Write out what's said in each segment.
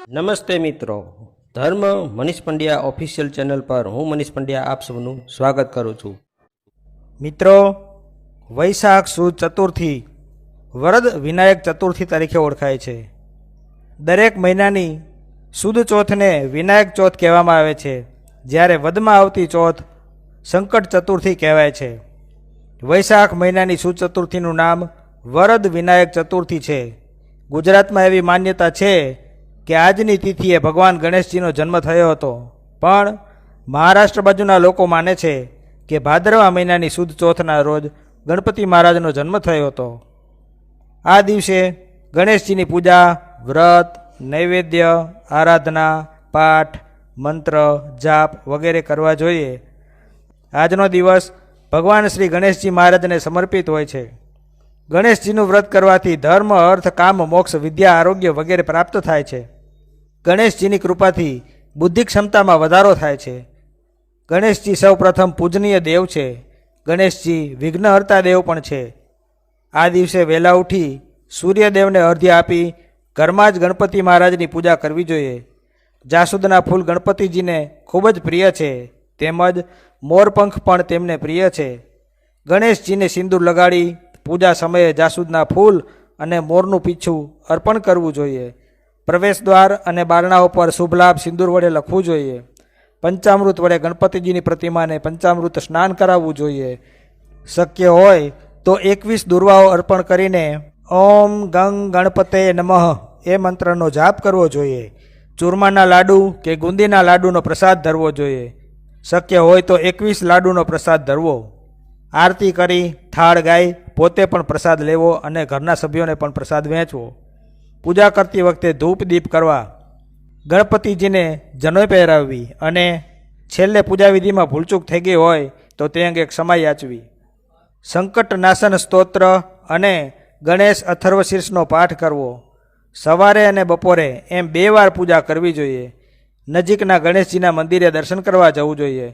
નમસ્તે મિત્રો, ધર્મ મનીષ પંડ્યા ઓફિશિયલ ચેનલ પર હું મનીષ પંડ્યા આપ સૌનું સ્વાગત કરું છું. મિત્રો, વૈશાખ સુદ ચતુર્થી વરદ વિનાયક ચતુર્થી તરીકે ઓળખાય છે. દરેક મહિનાની સુદ ચોથને વિનાયક ચોથ કહેવામાં આવે છે, જ્યારે વદમાં આવતી ચોથ સંકટ ચતુર્થી કહેવાય છે. વૈશાખ મહિનાની સુદ ચતુર્થીનું નામ વરદ વિનાયક ચતુર્થી છે. ગુજરાતમાં એવી માન્યતા છે કે આજની તિથિએ ભગવાન ગણેશજીનો જન્મ થયો હતો, પણ મહારાષ્ટ્ર બાજુના લોકો માને છે કે ભાદરવા મહિનાની સુદ ચોથના રોજ ગણપતિ મહારાજનો જન્મ થયો હતો. આ દિવસે ગણેશજીની પૂજા, વ્રત, નૈવેદ્ય, આરાધના, પાઠ, મંત્ર, જાપ વગેરે કરવા જોઈએ. આજનો દિવસ ભગવાન શ્રી ગણેશજી મહારાજને સમર્પિત હોય છે. ગણેશજીનું વ્રત કરવાથી ધર્મ, અર્થ, કામ, મોક્ષ, વિદ્યા, આરોગ્ય વગેરે પ્રાપ્ત થાય છે. ગણેશજીની કૃપાથી બુદ્ધિ ક્ષમતામાં વધારો થાય છે. ગણેશજી સૌ પ્રથમ પૂજનીય દેવ છે. ગણેશજી વિઘ્નહર્તા દેવ પણ છે. આ દિવસે વહેલા ઉઠી સૂર્યદેવને અર્ધ્ય આપી ઘરમાં જ ગણપતિ મહારાજની પૂજા કરવી જોઈએ. જાસૂદના ફૂલ ગણપતિજીને ખૂબ જ પ્રિય છે, તેમજ મોરપંખ પણ તેમને પ્રિય છે. ગણેશજીને સિંદૂર લગાડી પૂજા સમયે જાસૂદના ફૂલ અને મોરનું પીછું અર્પણ કરવું જોઈએ. પ્રવેશ દ્વાર અને બારણાઓ પર શુભ લાભ સિંદૂર વડે લખવું જોઈએ. પંચામૃત વડે ગણપતિજીની પ્રતિમાને પંચામૃત સ્નાન કરાવવું જોઈએ. શક્ય હોય તો 21 દુર્વાઓ અર્પણ કરીને ઓમ ગંગ ગણપતે નમઃ એ મંત્રનો જાપ કરવો જોઈએ. ચૂરમાના લાડુ કે ગુંદીના લાડુનો પ્રસાદ ધરવો જોઈએ. શક્ય હોય તો 21 લાડુનો પ્રસાદ ધરવો. આરતી કરી થાળ ગાઈ પોતે પણ પ્રસાદ લેવો અને ઘરના સભ્યોને પણ પ્રસાદ વહેંચવો. પૂજા કરતી વખતે ધૂપ દીપ કરવા, ગણપતિજીને જનોઈ પહેરાવવી અને છેલ્લે પૂજાવિધિમાં ભૂલચૂક થઈ ગઈ હોય તો તે અંગે ક્ષમા યાચવી. સંકટ નાશન સ્તોત્ર અને ગણેશ અથર્વશીર્ષનો પાઠ કરવો. સવારે અને બપોરે એમ 2 વાર પૂજા કરવી જોઈએ. નજીકના ગણેશજીના મંદિરે દર્શન કરવા જવું જોઈએ.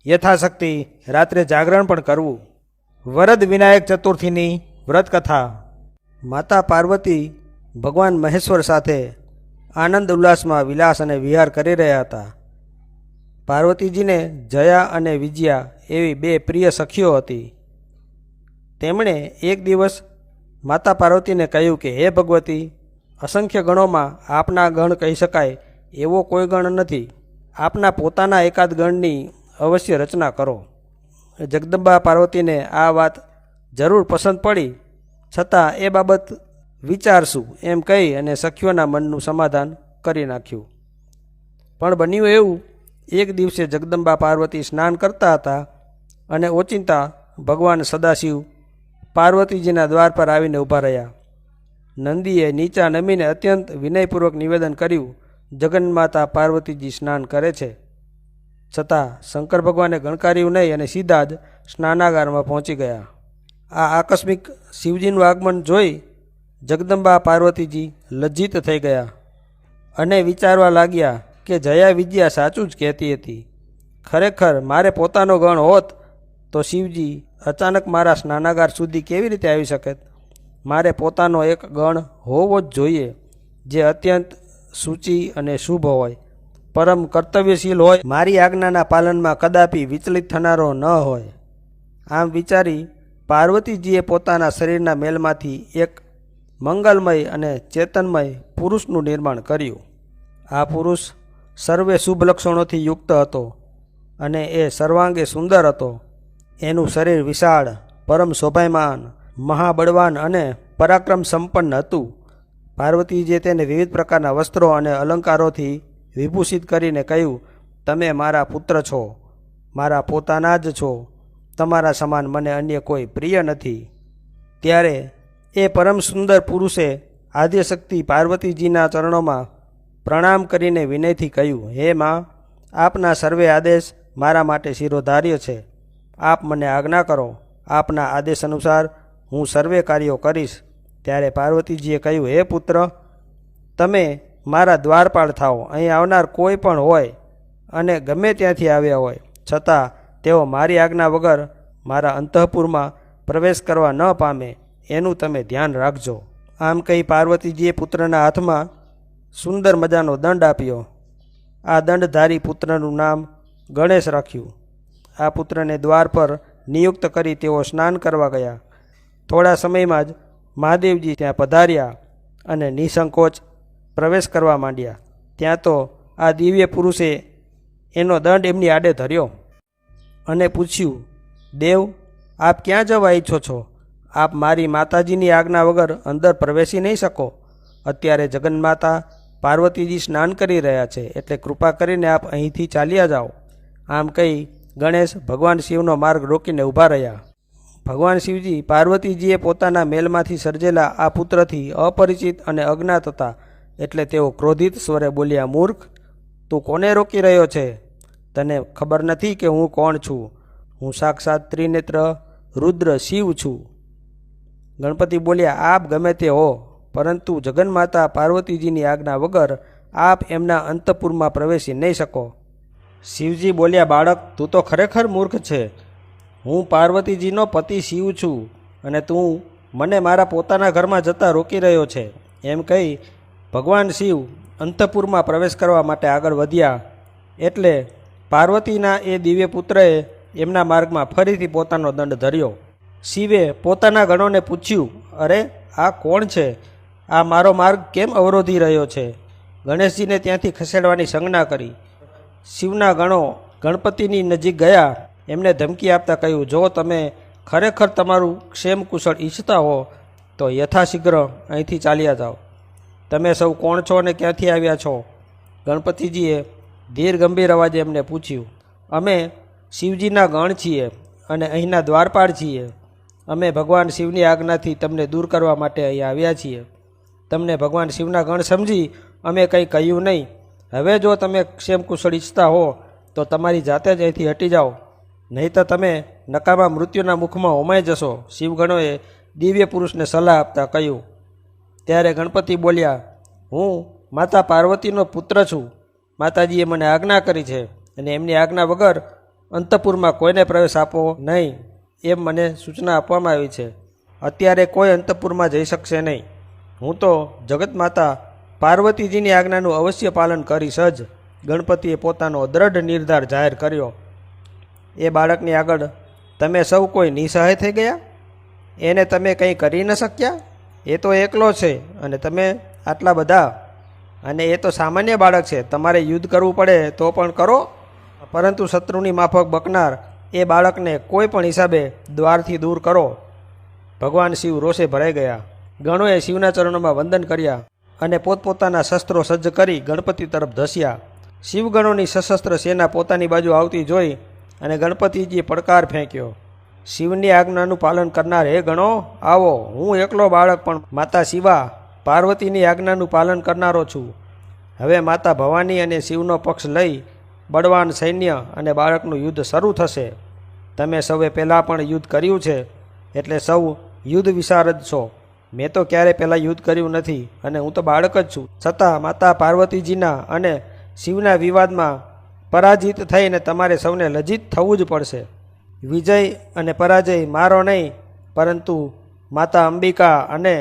યથાશક્તિ રાત્રે જાગરણ પણ કરવું. વરદ વિનાયક ચતુર્થીની વ્રતકથા. માતા પાર્વતી ભગવાન મહેશ્વર સાથે આનંદ ઉલ્લાસમાં વિલાસ અને વિહાર કરી રહ્યા હતા. પાર્વતીજીને જયા અને વિજયા એવી 2 પ્રિય સખીઓ હતી. તેમણે એક દિવસ માતા પાર્વતીને કહ્યું કે હે ભગવતી, અસંખ્ય ગણોમાં આપના ગણ કહી શકાય એવો કોઈ ગણ નથી. આપના પોતાના એકાદ ગણની અવશ્ય રચના કરો. જગદંબા પાર્વતીને આ વાત જરૂર પસંદ પડી, છતાં એ બાબત વિચારશું એમ કહી અને સખીઓના મનનું સમાધાન કરી નાખ્યું. પણ બન્યું એવું, એક દિવસે જગદંબા પાર્વતી સ્નાન કરતા હતા અને ઓચિંતા ભગવાન સદાશિવ પાર્વતીજીના દ્વાર પર આવીને ઊભા રહ્યા. નંદીએ નીચા નમીને અત્યંત વિનયપૂર્વક નિવેદન કર્યું, જગન્માતા પાર્વતીજી સ્નાન કરે છે. છતાં શંકર ભગવાને ગણકાર્યું નહીં અને સીધા જ સ્નાનાગારમાં પહોંચી ગયા. આ આકસ્મિક શિવજીનું આગમન જોઈ જગદંબા પાર્વતીજી લજ્જિત થઈ ગયા અને વિચારવા લાગ્યા કે જયા વિજયા સાચું જ કહેતી હતી. ખરેખર મારે પોતાનો ગણ હોત તો શિવજી અચાનક મારા સ્નાનાગાર સુધી કેવી રીતે આવી શકે? મારે પોતાનો એક ગણ હોવો જ જોઈએ, જે અત્યંત સૂચિ અને શુભ હોય, પરમ કર્તવ્યશીલ હોય, મારી આજ્ઞાના પાલનમાં કદાપી વિચલિત થનારો ન હોય. આમ વિચારી પાર્વતીજીએ પોતાના શરીરના મેલમાંથી એક મંગલમય અને ચેતનમય પુરુષનું નિર્માણ કર્યું. આ પુરુષ સર્વે શુભ લક્ષણોથી યુક્ત હતો અને એ સર્વાંગે સુંદર હતો. એનું શરીર વિશાળ, પરમ શોભાયમાન, મહાબળવાન અને પરાક્રમ સંપન્ન હતું. પાર્વતીજીએ તેને વિવિધ પ્રકારના વસ્ત્રો અને અલંકારોથી વિભૂષિત કરીને કહ્યું, તમે મારા પુત્ર છો, મારા પોતાના જ છો. તમારા સમાન મને અન્ય કોઈ પ્રિય નથી. ત્યારે એ પરમ સુંદર પુરુષે આદ્યશક્તિ પાર્વતીજીના ચરણોમાં પ્રણામ કરીને વિનયથી કહ્યું, હે માં, આપના સર્વે આદેશ મારા માટે શિરોધાર્ય છે. આપ મને આજ્ઞા કરો. આપના આદેશ અનુસાર હું સર્વે કાર્યો કરીશ. ત્યારે પાર્વતીજીએ કહ્યું, હે પુત્ર, તમે મારા દ્વારપાળ થાઓ. અહીં આવનાર કોઈ પણ હોય અને ગમે ત્યાંથી આવ્યા હોય, છતાં તેઓ મારી આજ્ઞા વગર મારા અંતઃપુરમાં પ્રવેશ કરવા ન પામે એનું તમે ધ્યાન રાખજો. આમ કહી પાર્વતીજીએ પુત્રના હાથમાં સુંદર મજાનો દંડ આપ્યો. આ દંડધારી પુત્રનું નામ ગણેશ રાખ્યું. આ પુત્રને દ્વાર પર નિયુક્ત કરી તેઓ સ્નાન કરવા ગયા. થોડા સમયમાં જ મહાદેવજી ત્યાં પધાર્યા અને નિસંકોચ પ્રવેશ કરવા માંડ્યા. ત્યાં તો આ દિવ્ય પુરુષે એનો દંડ એમની આડે ધર્યો અને પૂછ્યું, દેવ, આપ ક્યાં જવા ઈચ્છો છો? આપ મારી માતાજીની આજ્ઞા વગર અંદર પ્રવેશી નહીં શકો. અત્યારે જગન્માતા પાર્વતીજી સ્નાન કરી રહ્યા છે, એટલે કૃપા કરીને આપ અહીંથી ચાલ્યા જાઓ. આમ કહી ગણેશ ભગવાન શિવનો માર્ગ રોકીને ઊભા રહ્યા. ભગવાન શિવજી પાર્વતીજીએ પોતાના મેલમાંથી સર્જેલા આ પુત્રથી અપરિચિત અને અજ્ઞાત હતા, એટલે તેઓ ક્રોધિત સ્વરે બોલ્યા, મૂર્ખ, તું કોને રોકી રહ્યો છે? તને ખબર નથી કે હું કોણ છું? હું સાક્ષાત ત્રિનેત્ર રુદ્ર શિવ છું. ગણપતિ બોલ્યા, આપ ગમે તે હો, પરંતુ જગન્માતા પાર્વતીજીની આજ્ઞા વગર આપ એમના અંતઃપુરમાં પ્રવેશી નહીં શકો. શિવજી બોલ્યા, બાળક, તું તો ખરેખર મૂર્ખ છે. હું પાર્વતીજીનો પતિ શિવ છું અને તું મને મારા પોતાના ઘરમાં જતા રોકી રહ્યો છે. એમ કહી ભગવાન શિવ અંતઃપુરમાં પ્રવેશ કરવા માટે આગળ વધ્યા. એટલે પાર્વતીના એ દિવ્ય પુત્રએ એમના માર્ગમાં ફરીથી પોતાનો દંડ ધર્યો. શિવે પોતાના ગણોને પૂછ્યું, અરે, આ કોણ છે? આ મારો માર્ગ કેમ અવરોધી રહ્યો છે? ગણેશજીને ત્યાંથી ખસેડવાની સંજ્ઞા કરી. શિવના ગણો ગણપતિની નજીક ગયા. એમને ધમકી આપતા કહ્યું, જો તમે ખરેખર તમારું ક્ષેમ કુશળ ઈચ્છતા હો તો યથાશીઘ્ર અહીંથી ચાલ્યા જાઓ. તમે સૌ કોણ છો અને ક્યાંથી આવ્યા છો? ગણપતિજીએ ધીર ગંભીર અવાજે એમને પૂછ્યું. અમે શિવજીના ગણ છીએ અને અહીંના દ્વારપાળ છીએ. અમે ભગવાન શિવની આજ્ઞાથી તમને દૂર કરવા માટે અહીં આવ્યા છીએ. તમને ભગવાન શિવના ગણ સમજી અમે કંઈ કહ્યું નહીં. હવે જો તમે ક્ષેમ કુશળ ઈચ્છતા હો તો તમારી જાતે જ અહીંથી હટી જાઓ, નહીં તો તમે નકામા મૃત્યુના મુખમાં હોમાઈ જશો. શિવગણોએ દિવ્ય પુરુષને સલાહ આપતા કહ્યું. ત્યારે ગણપતિ બોલ્યા, હું માતા પાર્વતીનો પુત્ર છું. માતાજીએ મને આજ્ઞા કરી છે અને એમની આજ્ઞા વગર અંતઃપુરમાં કોઈને પ્રવેશ આપવો નહીં, એમ મને સૂચના આપવામાં આવી છે. અત્યારે કોઈ અંતઃપુરમાં જઈ શકશે નહીં. હું તો જગત માતા પાર્વતીજીની આજ્ઞાનું અવશ્ય પાલન કરીશ જ. ગણપતિએ પોતાનો દ્રઢ નિર્ધાર જાહેર કર્યો. એ બાળકની આગળ તમે સૌ કોઈ નિસહાય થઈ ગયા? એને તમે કંઈ કરી ન શક્યા? એ તો એકલો છે અને તમે આટલા બધા, અને એ તો સામાન્ય બાળક છે. તમારે યુદ્ધ કરવું પડે તો પણ કરો, પરંતુ શત્રુની માફક બકનાર એ બાળકને કોઈ પણ હિસાબે દ્વારથી દૂર કરો. ભગવાન શિવ રોષે ભરાઈ ગયા. ગણોએ શિવના ચરણોમાં વંદન કર્યા અને પોતપોતાના શસ્ત્રો સજ્જ કરી ગણપતિ તરફ ધસ્યા. શિવગણોની સશસ્ત્ર સેના પોતાની બાજુ આવતી જોઈ અને ગણપતિજીએ પડકાર ફેંક્યો, શિવની આજ્ઞાનું પાલન કરનાર હે ગણો, આવો. હું એકલો બાળક પણ માતા શિવા પાર્વતીની આજ્ઞાનું પાલન કરનારો છું. હવે માતા ભવાની અને શિવનો પક્ષ લઈ બળવાન સૈન્ય અને બાળકનું યુદ્ધ શરૂ થશે. તમે સૌએ પહેલાં પણ યુદ્ધ કર્યું છે, એટલે સૌ યુદ્ધ વિશારદ છો. મેં તો ક્યારે પહેલાં યુદ્ધ કર્યું નથી અને હું તો બાળક જ છું. છતાં માતા પાર્વતીજીના અને શિવના વિવાદમાં પરાજિત થઈને તમારે સૌને લજ્જિત થવું જ પડશે. વિજય અને પરાજય મારો નહીં, પરંતુ માતા અંબિકા અને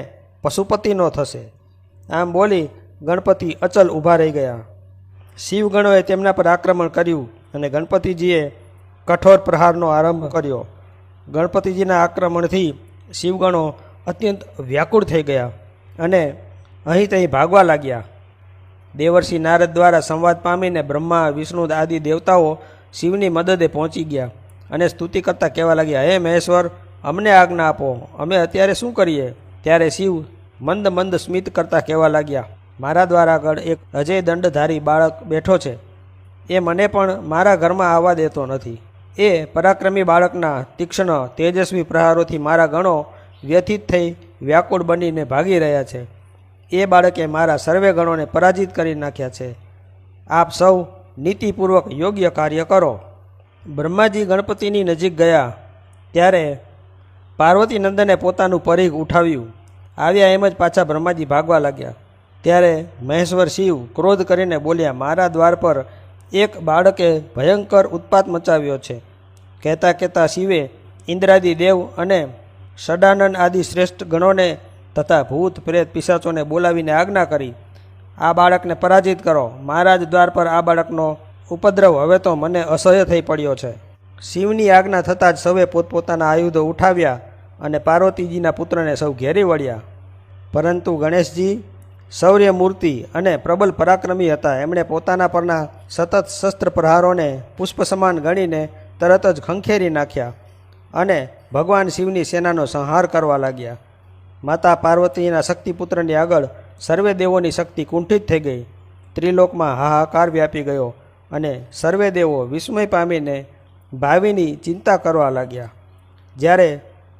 પશુપતિનો થશે. આમ બોલી ગણપતિ અચલ ઊભા રહી ગયા. શિવગણોએ તેમના પર આક્રમણ કર્યું અને ગણપતિજીએ કઠોર પ્રહારનો આરંભ કર્યો. ગણપતિજીના આક્રમણથી શિવગણો અત્યંત વ્યાકુળ થઈ ગયા અને અહીં તહીં ભાગવા લાગ્યા. દેવર્ષિ નારદ દ્વારા સંવાદ પામીને બ્રહ્મા, વિષ્ણુ આદિ દેવતાઓ શિવની મદદે પહોંચી ગયા અને સ્તુતિ કરતાં કહેવા લાગ્યા, હે મહેશ્વર, અમને આજ્ઞા આપો, અમે અત્યારે શું કરીએ? ત્યારે શિવ મંદ મંદ સ્મિત કરતાં કહેવા લાગ્યા, મારા દ્વારા આગળ એક અજય દંડધારી બાળક બેઠો છે. એ મને પણ મારા ઘરમાં આવવા દેતો નથી. એ પરાક્રમી બાળકના તીક્ષ્ણ તેજસ્વી પ્રહારોથી મારા ગણો વ્યથિત થઈ વ્યાકુળ બનીને ભાગી રહ્યા છે. એ બાળકે મારા સર્વે ગણોને પરાજિત કરી નાખ્યા છે. આપ સૌ નીતિપૂર્વક યોગ્ય કાર્ય કરો. બ્રહ્માજી ગણપતિની નજીક ગયા ત્યારે પાર્વતી નંદને પોતાનું પરીઘ ઉઠાવ્યું. આવ્યા એમ જ પાછા બ્રહ્માજી ભાગવા લાગ્યા. ત્યારે મહેશ્વર શિવ ક્રોધ કરીને બોલ્યા, મારા દ્વાર પર એક બાળકે ભયંકર ઉત્પાત મચાવ્યો છે. કહેતા કહેતા શિવે ઇન્દ્રાદિ દેવ અને ષડાનન આદિ શ્રેષ્ઠ ગણોને તથા ભૂત પ્રેત પિશાચોને બોલાવીને આજ્ઞા કરી આ બાળકને પરાજિત કરો. મારા જ દ્વાર પર આ બાળકનો ઉપદ્રવ હવે તો મને અસહ્ય થઈ પડ્યો છે. શિવની આજ્ઞા થતાં જ સૌએ પોતપોતાના આયુધો ઉઠાવ્યા અને પાર્વતીજીના પુત્રને સૌ ઘેરી વળ્યા. પરંતુ ગણેશજી શૌર્ય મૂર્તિ અને પ્રબલ પરાક્રમી હતા. એમણે પોતાના પરના સતત શસ્ત્ર પ્રહારોને પુષ્પ સમાન ગણીને તરત જ ખંખેરી નાખ્યા અને ભગવાન શિવની સેનાનો સંહાર કરવા લાગ્યા. માતા પાર્વતીના શક્તિપુત્રની આગળ સર્વે દેવોની શક્તિ કુંઠિત થઈ ગઈ. ત્રિલોકમાં હાહાકાર વ્યાપી ગયો અને સર્વે દેવો વિસ્મય પામીને ભાવિની ચિંતા કરવા લાગ્યા. જ્યારે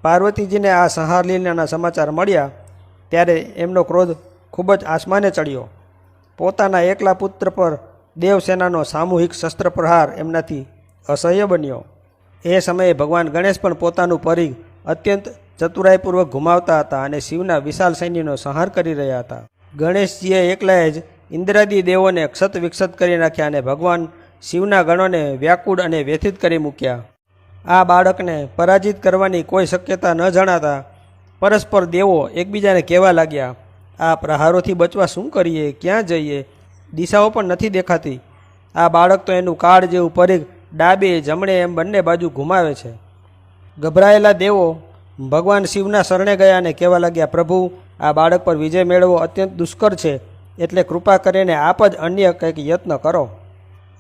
પાર્વતીજીને આ સંહાર લીલાના સમાચાર મળ્યા ત્યારે એમનો ક્રોધ ખૂબ જ આસમાને ચડ્યો. પોતાના એકલા પુત્ર પર દેવસેનાનો સામૂહિક શસ્ત્ર પ્રહાર એમનાથી અસહ્ય બન્યો. એ સમયે ભગવાન ગણેશ પણ પોતાનું પરિઘ અત્યંત ચતુરાઈપૂર્વક ઘુમાવતા હતા અને શિવના વિશાળ સૈન્યનો સંહાર કરી રહ્યા હતા. ગણેશજીએ એકલાએ જ ઇન્દ્રાદી દેવોને ક્ષત વિક્ષત કરી નાખ્યા અને ભગવાન શિવના ગણોને વ્યાકુળ અને વ્યથિત કરી મૂક્યા. આ બાળકને પરાજિત કરવાની કોઈ શક્યતા ન જણાતા પરસ્પર દેવો એકબીજાને કહેવા લાગ્યા, આ પ્રહારોથી બચવા શું કરીએ, ક્યાં જઈએ? દિશાઓ પણ નથી દેખાતી. આ બાળક તો એનું કાળ જેવું પરિઘ ડાબે જમણે એમ બંને બાજુ ઘુમાવે છે. ગભરાયેલા દેવો ભગવાન શિવના શરણે ગયા અને કહેવા લાગ્યા, પ્રભુ, આ બાળક પર વિજય મેળવવો અત્યંત દુષ્કર છે, એટલે કૃપા કરીને આપ જ અન્ય કંઈક યત્ન કરો.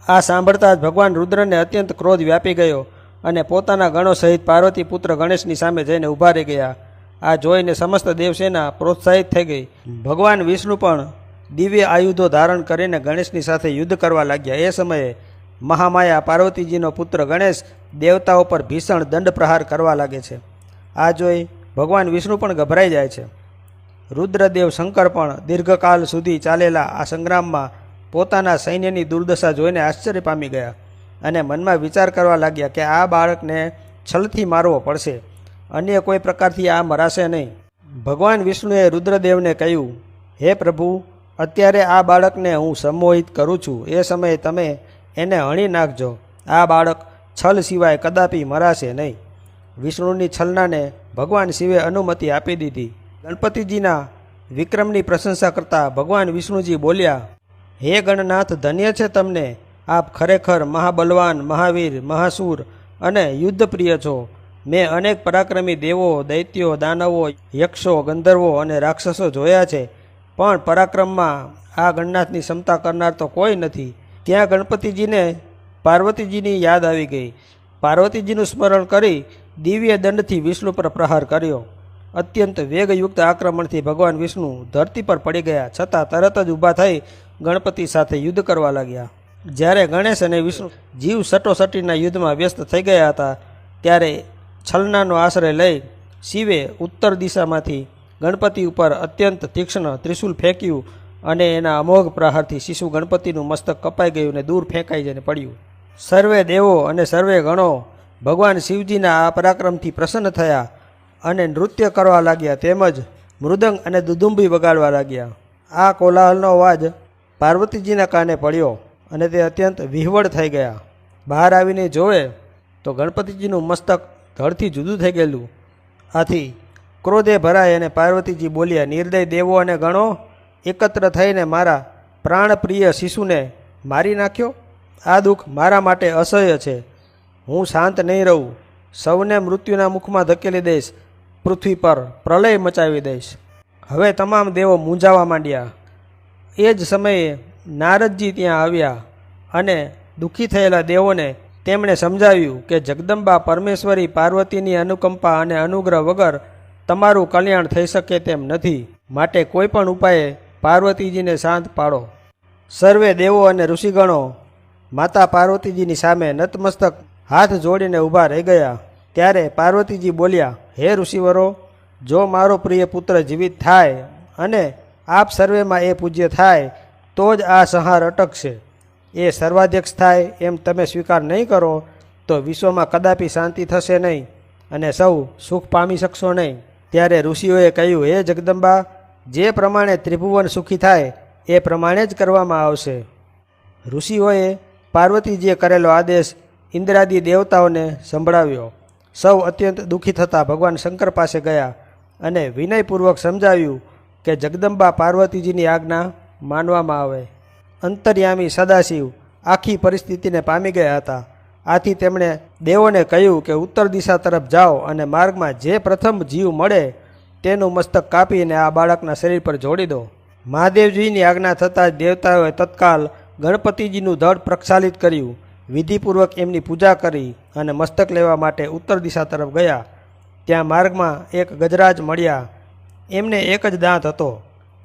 આ સાંભળતા જ ભગવાન રુદ્રને અત્યંત ક્રોધ વ્યાપી ગયો અને પોતાના ગણો સહિત પાર્વતી પુત્ર ગણેશની સામે જઈને ઊભા રહી ગયા. આ જોઈને સમસ્ત દેવસેના પ્રોત્સાહિત થઈ ગઈ. ભગવાન વિષ્ણુ પણ દિવ્ય આયુધો ધારણ કરીને ગણેશની સાથે યુદ્ધ કરવા લાગ્યા. એ સમયે મહામાયા પાર્વતીજીનો પુત્ર ગણેશ દેવતાઓ પર ભીષણ દંડ પ્રહાર કરવા લાગે છે. આ જોઈ ભગવાન વિષ્ણુ પણ ગભરાઈ જાય છે. રુદ્રદેવ શંકર પણ દીર્ઘકાલ સુધી ચાલેલા આ સંગ્રામમાં પોતાના સૈન્યની દુર્દશા જોઈને આશ્ચર્ય પામી ગયા અને મનમાં વિચાર કરવા લાગ્યા કે આ બાળકને છલથી મારવો પડશે, અન્ય કોઈ પ્રકારથી આ મરાશે નહીં. ભગવાન વિષ્ણુએ રુદ્રદેવને કહ્યું, હે પ્રભુ, અત્યારે આ બાળકને હું સંમોહિત કરું છું. એ સમયે તમે એને હણી નાખજો. આ બાળક છલ સિવાય કદાપી મરાશે નહીં. વિષ્ણુની છલનાને ભગવાન શિવે અનુમતિ આપી દીધી. ગણપતિજીના વિક્રમની પ્રશંસા કરતા ભગવાન વિષ્ણુજી બોલ્યા, હે ગણનાથ, ધન્ય છે તમને. આપ ખરેખર મહાબલવાન, મહાવીર, મહાસુર અને યુદ્ધપ્રિય છો. મેં અનેક પરાક્રમી દેવો, દૈત્યો, દાનવો, યક્ષો, ગંધર્વો અને રાક્ષસો જોયા છે, પણ પરાક્રમમાં આ ગણનાથની ક્ષમતા કરનાર તો કોઈ નથી. ત્યાં ગણપતિજીને પાર્વતીજીની યાદ આવી ગઈ. પાર્વતીજીનું સ્મરણ કરી દિવ્ય દંડથી વિષ્ણુ પર પ્રહાર કર્યો. અત્યંત વેગયુક્ત આક્રમણથી ભગવાન વિષ્ણુ ધરતી પર પડી ગયા, છતાં તરત જ ઊભા થઈ ગણપતિ સાથે યુદ્ધ કરવા લાગ્યા. જ્યારે ગણેશ અને વિષ્ણુ જીવ સટોસટીના યુદ્ધમાં વ્યસ્ત થઈ ગયા હતા ત્યારે છલનાનો આશ્રય લઈ શિવે ઉત્તર દિશામાંથી ગણપતિ ઉપર અત્યંત તીક્ષ્ણ ત્રિશૂલ ફેંક્યું અને એના અમોઘ પ્રહારથી શિશુ ગણપતિનું મસ્તક કપાઈ ગયું અને દૂર ફેંકાઈ જઈને પડ્યું. સર્વે દેવો અને સર્વે ગણો ભગવાન શિવજીના આ પરાક્રમથી પ્રસન્ન થયા અને નૃત્ય કરવા લાગ્યા, તેમજ મૃદંગ અને દુદુંબી વગાડવા લાગ્યા. આ કોલાહલનો અવાજ પાર્વતીજીના કાને પડ્યો અને તે અત્યંત વિહવળ થઈ ગયા. બહાર આવીને જોવે તો ગણપતિજીનું મસ્તક ધડથી જુદું થઈ ગયેલું. આથી ક્રોધે ભરાય અને પાર્વતીજી બોલ્યા, નિર્દય દેવો અને ગણો એકત્ર થઈને મારા પ્રાણપ્રિય શિશુને મારી નાખ્યો. આ દુઃખ મારા માટે અસહ્ય છે. હું શાંત નહીં રહું. સૌને મૃત્યુના મુખમાં ધકેલી દઈશ. પૃથ્વી પર પ્રલય મચાવી દઈશ. હવે તમામ દેવો મૂંઝાવા માંડ્યા. એ જ સમયે નારદજી ત્યાં આવ્યા અને દુઃખી થયેલા દેવોને તેમણે સમજાવ્યું કે જગદંબા પરમેશ્વરી પાર્વતીની અનુકંપા અને અનુગ્રહ વગર તમારું કલ્યાણ થઈ શકે તેમ નથી. માટે કોઈ પણ ઉપાયે પાર્વતીજીને શાંત પાડો. સર્વે દેવો અને ઋષિગણો માતા પાર્વતીજીની સામે નતમસ્તક હાથ જોડીને ઊભા રહી ગયા. ત્યારે પાર્વતીજી બોલ્યા, હે ઋષિવરો, જો મારો પ્રિય પુત્ર જીવિત થાય અને આપ સર્વેમાં એ પૂજ્ય થાય તો જ આ સંહાર અટકશે. એ સર્વાધ્યક્ષ થાય એમ તમે સ્વીકાર નહીં કરો તો વિશ્વમાં કદાપી શાંતિ થશે નહીં અને સૌ સુખ પામી શકશો નહીં. ત્યારે ઋષિઓએ કહ્યું, હે જગદંબા, જે પ્રમાણે ત્રિભુવન સુખી થાય એ પ્રમાણે જ કરવામાં આવશે. ઋષિઓએ પાર્વતીજીએ કરેલો આદેશ ઇન્દ્રાદી દેવતાઓને સંભળાવ્યો. સૌ અત્યંત દુઃખી થતાં ભગવાન શંકર પાસે ગયા અને વિનયપૂર્વક સમજાવ્યું કે જગદંબા પાર્વતીજીની આજ્ઞા માનવામાં આવે. અંતર્યામી સદાશિવ આખી પરિસ્થિતિને પામી ગયા હતા. આથી તેમણે દેવોને કહ્યું કે ઉત્તર દિશા તરફ જાઓ અને માર્ગમાં જે પ્રથમ જીવ મળે તેનું મસ્તક કાપીને આ બાળકના શરીર પર જોડી દો. મહાદેવજીની આજ્ઞા થતાં જ દેવતાઓએ તત્કાલ ગણપતિજીનું ધડ પ્રક્ષાલિત કર્યું, વિધિપૂર્વક એમની પૂજા કરી અને મસ્તક લેવા માટે ઉત્તર દિશા તરફ ગયા. ત્યાં માર્ગમાં એક ગજરાજ મળ્યા. એમને એક જ દાંત હતો.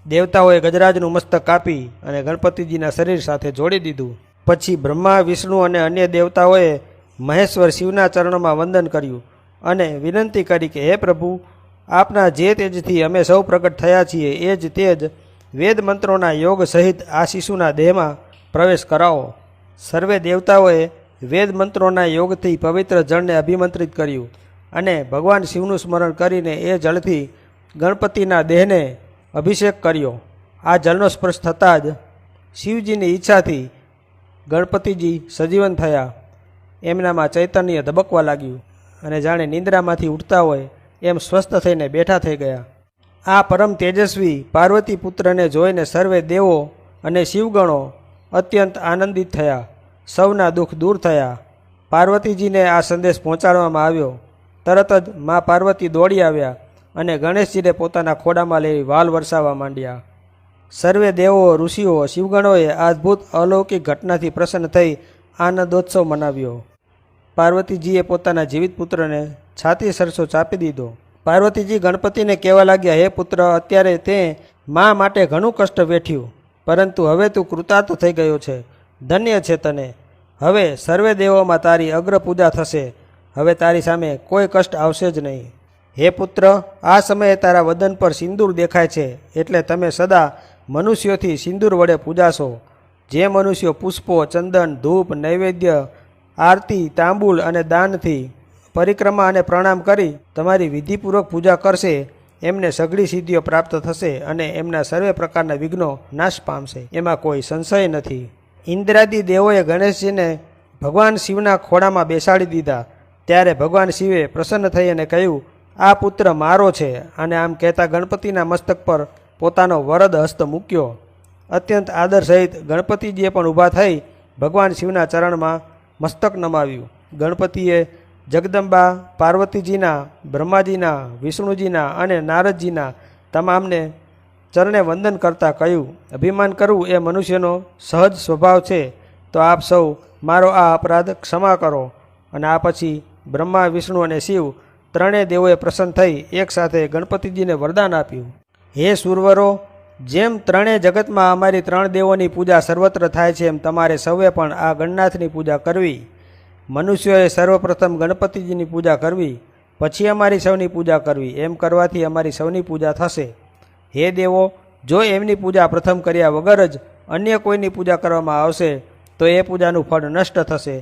દેવતાઓએ ગજરાજનું મસ્તક કાપી અને ગણપતિજીના શરીર સાથે જોડી દીધું. પછી બ્રહ્મા, વિષ્ણુ અને અન્ય દેવતાઓએ મહેશ્વર શિવના ચરણોમાં વંદન કર્યું અને વિનંતી કરી કે હે પ્રભુ, આપના જે તેજથી અમે સૌ પ્રગટ થયા છીએ એ જ તેજ વેદ મંત્રોના યોગ સહિત આ શિશુના દેહમાં પ્રવેશ કરાવો. સર્વે દેવતાઓએ વેદ મંત્રોના યોગથી પવિત્ર જળને અભિમંત્રિત કર્યું અને ભગવાન શિવનું સ્મરણ કરીને એ જળથી ગણપતિના દેહને અભિષેક કર્યો. આ જળનો સ્પર્શ થતાં જ શિવજીની ઈચ્છાથી ગણપતિજી સજીવન થયા. એમનામાં ચૈતન્ય ધબકવા લાગ્યું અને જાણે નિંદ્રામાંથી ઉઠતા હોય એમ સ્વસ્થ થઈને બેઠા થઈ ગયા. આ પરમ તેજસ્વી પાર્વતી પુત્રને જોઈને સર્વે દેવો અને શિવગણો અત્યંત આનંદિત થયા. સૌના દુઃખ દૂર થયા. પાર્વતીજીને આ સંદેશ પહોંચાડવામાં આવ્યો. તરત જ મા પાર્વતી દોડી આવ્યા અને ગણેશજીને પોતાના ખોડામાં લઈ વાલ વરસાવવા માંડ્યા. સર્વે દેવો, ઋષિઓ, શિવગણોએ આ અદ્ભુત અલૌકિક ઘટનાથી પ્રસન્ન થઈ આનંદોત્સવ મનાવ્યો. પાર્વતીજીએ પોતાના જીવિત પુત્રને છાતી સરસો ચાપી દીધો. પાર્વતીજી ગણપતિને કહેવા લાગ્યા, હે પુત્ર, અત્યારે તે મા માટે ઘણું કષ્ટ વેઠ્યું, પરંતુ હવે તું કૃતાર્થ થઈ ગયો છે. ધન્ય છે તને. હવે સર્વે દેવોમાં તારી અગ્ર પૂજા થશે. હવે તારી સામે કોઈ કષ્ટ આવશે જ નહીં. હે પુત્ર, આ સમયે તારા વદન પર સિંદૂર દેખાય છે, એટલે તમે સદા મનુષ્યોથી સિંદૂર વડે પૂજાશો. જે મનુષ્યો પુષ્પો, ચંદન, ધૂપ, નૈવેદ્ય, આરતી, તાંબુલ અને દાનથી પરિક્રમા અને પ્રણામ કરી તમારી વિધિપૂર્વક પૂજા કરશે એમને સઘળી સિદ્ધિઓ પ્રાપ્ત થશે અને એમના સર્વે પ્રકારના વિઘ્નો નાશ પામશે. એમાં કોઈ સંશય નથી. ઇન્દ્રાદિ દેવોએ ગણેશજીને ભગવાન શિવના ખોળામાં બેસાડી દીધા. ત્યારે ભગવાન શિવે પ્રસન્ન થઈ અને કહ્યું, આ પુત્ર મારો છે. અને આમ કહેતા ગણપતિના મસ્તક પર પોતાનો વરદ હસ્ત મૂક્યો. અત્યંત આદર સહિત ગણપતિજીએ પણ ઊભા થઈ ભગવાન શિવના ચરણમાં મસ્તક નમાવ્યું. ગણપતિએ જગદંબા પાર્વતીજીના, બ્રહ્માજીના, વિષ્ણુજીના અને નારદજીના તમામને ચરણે વંદન કરતાં કહ્યું, અભિમાન કરવું એ મનુષ્યનો સહજ સ્વભાવ છે, તો આપ સૌ મારો આ અપરાધ ક્ષમા કરો. અને આ પછી બ્રહ્મા, વિષ્ણુ અને શિવ ત્રણેય દેવોએ પ્રસન્ન થઈ એકસાથે ગણપતિજીને વરદાન આપ્યું, હે સુરવરો, જેમ ત્રણેય જગતમાં અમારી ત્રણ દેવોની પૂજા સર્વત્ર થાય છે એમ તમારે સૌએ પણ આ ગણનાથની પૂજા કરવી. મનુષ્યોએ સર્વપ્રથમ ગણપતિજીની પૂજા કરવી, પછી અમારી સૌની પૂજા કરવી. એમ કરવાથી અમારી સૌની પૂજા થશે. હે દેવો, જો એમની પૂજા પ્રથમ કર્યા વગર જ અન્ય કોઈની પૂજા કરવામાં આવશે તો એ પૂજાનું ફળ નષ્ટ થશે.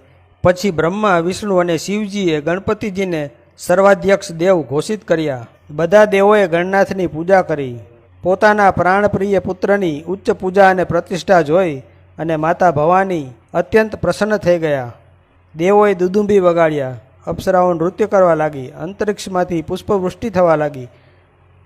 પછી બ્રહ્મા, વિષ્ણુ અને શિવજીએ ગણપતિજીને સર્વાધ્યક્ષ દેવ ઘોષિત કર્યા. બધા દેવોએ ગણનાથની પૂજા કરી. પોતાના પ્રાણપ્રિય પુત્રની ઉચ્ચ પૂજા અને પ્રતિષ્ઠા જોઈ અને માતા ભવાની અત્યંત પ્રસન્ન થઈ ગયા. દેવોએ દુદુંબી વગાડ્યા, અપ્સરાઓ નૃત્ય કરવા લાગી, અંતરિક્ષમાંથી પુષ્પવૃષ્ટિ થવા લાગી,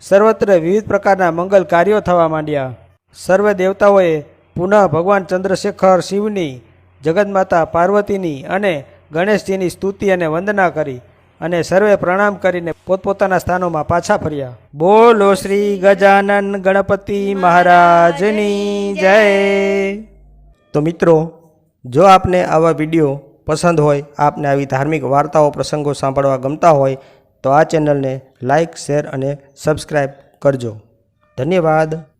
સર્વત્ર વિવિધ પ્રકારના મંગલ કાર્યો થવા માંડ્યા. સર્વે દેવતાઓએ પુનઃ ભગવાન ચંદ્રશેખર શિવની, જગતમાતા પાર્વતીની અને ગણેશજીની સ્તુતિ અને વંદના કરી અને સર્વે પ્રણામ કરીને પોતપોતાના સ્થાનોમાં પાછા ફર્યા. બોલો શ્રી ગજાનન ગણપતિ મહારાજની જય. તો મિત્રો, જો આપને આવા વિડીયો પસંદ હોય, આપને આવી ધાર્મિક વાર્તાઓ, પ્રસંગો સાંભળવા ગમતા હોય તો આ ચેનલને લાઇક, શેર અને સબસ્ક્રાઈબ કરજો. ધન્યવાદ.